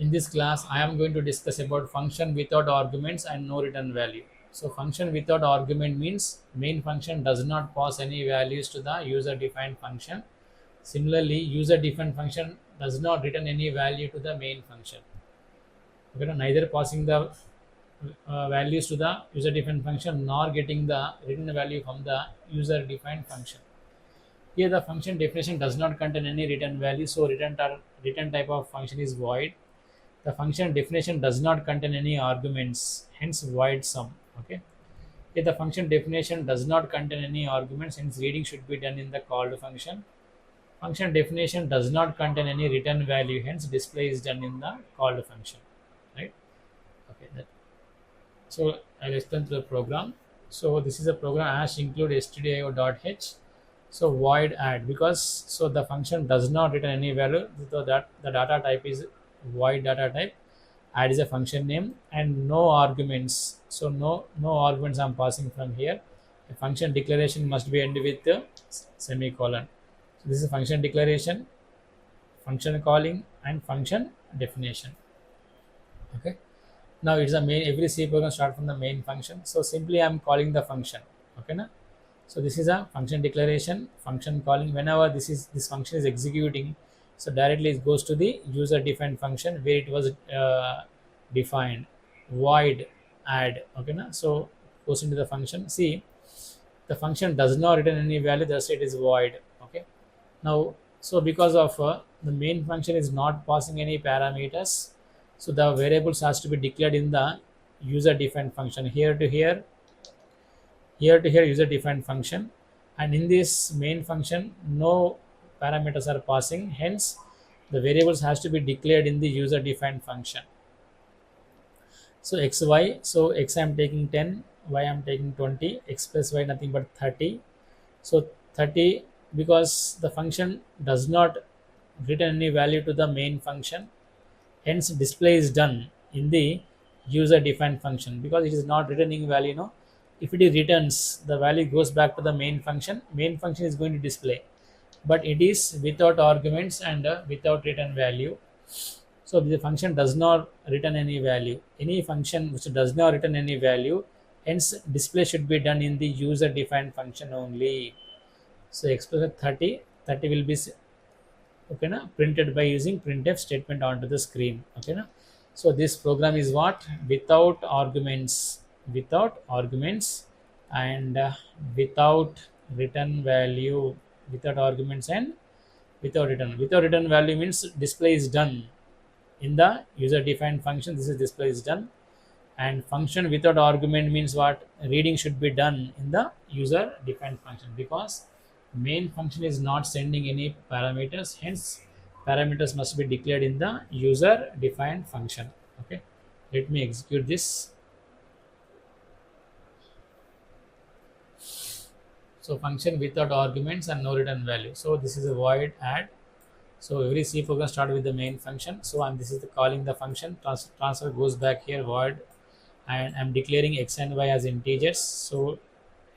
In this class, I am going to discuss about function without arguments and no return value. So function without argument means main function does not pass any values to the user defined function. Similarly, user defined function does not return any value to the main function. Okay, no, neither passing the values to the user defined function nor getting the written value from the user defined function. Here the function definition does not contain any return value, so return type of function is void. The function definition does not contain any arguments, hence void sum. Okay. If the function definition does not contain any arguments, hence reading should be done in the called function. Function definition does not contain any return value, hence display is done in the called function. Right. Okay. So I'll explain to the program. So this is a program hash include stdio.h. So void add, because so the function does not return any value, so that the data type is void data type. Add is a function name and no arguments. So no arguments I'm passing from here. A function declaration must be end with the semicolon. So this is a function declaration, function calling, and function definition. Okay. Now it's a main. Every C program start from the main function. So simply I'm calling the function. Okay, na? So this is a function declaration, function calling. Whenever this function is executing, so directly it goes to the user defined function where it was defined. Void add. Okay, na? So goes into the function. See, the function does not return any value, thus it is void. Okay. Now, so because of the main function is not passing any parameters, so the variables has to be declared in the user defined function. Here to here user defined function, and in this main function no parameters are passing, hence the variables has to be declared in the user defined function. So xy, so x I'm taking 10, y I'm taking 20, x plus y nothing but 30. So 30, because the function does not return any value to the main function, hence display is done in the user defined function, because it is not returning value. No, if it is returns, the value goes back to the main function is going to display, but it is without arguments and without return value. So the function does not return any value. Any function which does not return any value, hence display should be done in the user defined function only. So express 30 will be okay na, printed by using printf statement onto the screen. Okay na? So this program is what? Without arguments and without return value, without arguments and without return value means display is done in the user defined function. This is display is done. And function without argument means what? Reading should be done in the user defined function, because main function is not sending any parameters, hence parameters must be declared in the user defined function. Okay, let me execute this. So function without arguments and no return value. So this is a void add. So every C program start with the main function. So this is the calling the function. Transfer goes back here void, and I'm declaring x and y as integers. So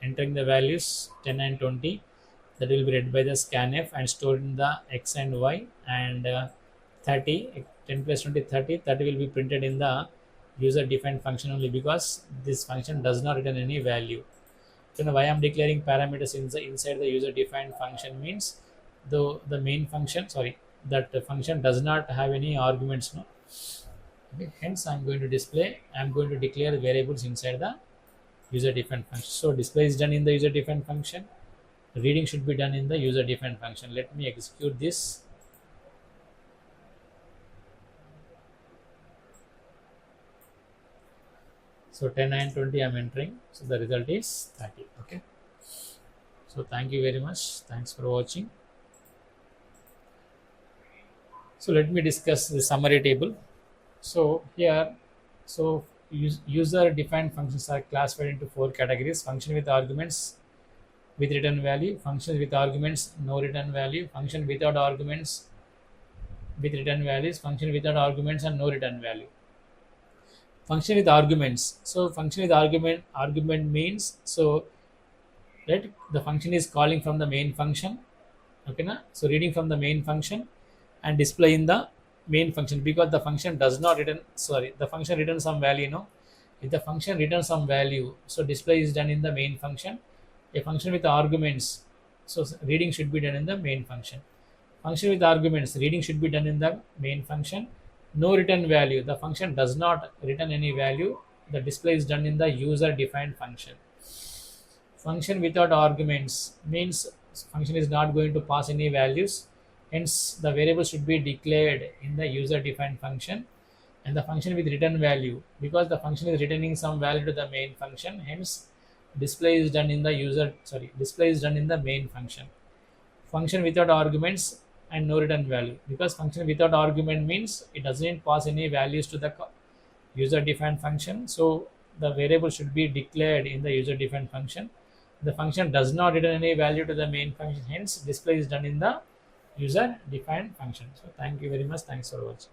entering the values 10 and 20, that will be read by the scanf and stored in the x and y, and 30, 10 plus 20 30 will be printed in the user defined function only, because this function does not return any value. So now why I'm declaring parameters inside the user defined function means the main function, sorry, that the function does not have any arguments. No. Okay, hence I'm going to declare variables inside the user defined function. So display is done in the user defined function, reading should be done in the user defined function. Let me execute this. So 10 and 20 I'm entering, so the result is 30. Okay, so thank you very much, thanks for watching. So let me discuss the summary table. So here, so user defined functions are classified into 4 categories: function with arguments with return value, function with arguments no return value, function without arguments with return values, function without arguments and no return value. Function with arguments. So function with argument means, so right, the function is calling from the main function. Okay na? So reading from the main function and displaying the main function, because the function does not return, sorry, the function returns some value, no? If the function returns some value, so display is done in the main function. A function with arguments, so reading should be done in the main function. Function with arguments, reading should be done in the main function. No return value, the function does not return any value, the display is done in the user defined function. Function without arguments means function is not going to pass any values, hence the variable should be declared in the user defined function. And the function with return value, because the function is returning some value to the main function, hence display is done in the display is done in the main function. Function without arguments and no return value, because function without argument means it doesn't pass any values to the user defined function, so the variable should be declared in the user defined function. The function does not return any value to the main function, hence display is done in the user defined function. So thank you very much, thanks for watching.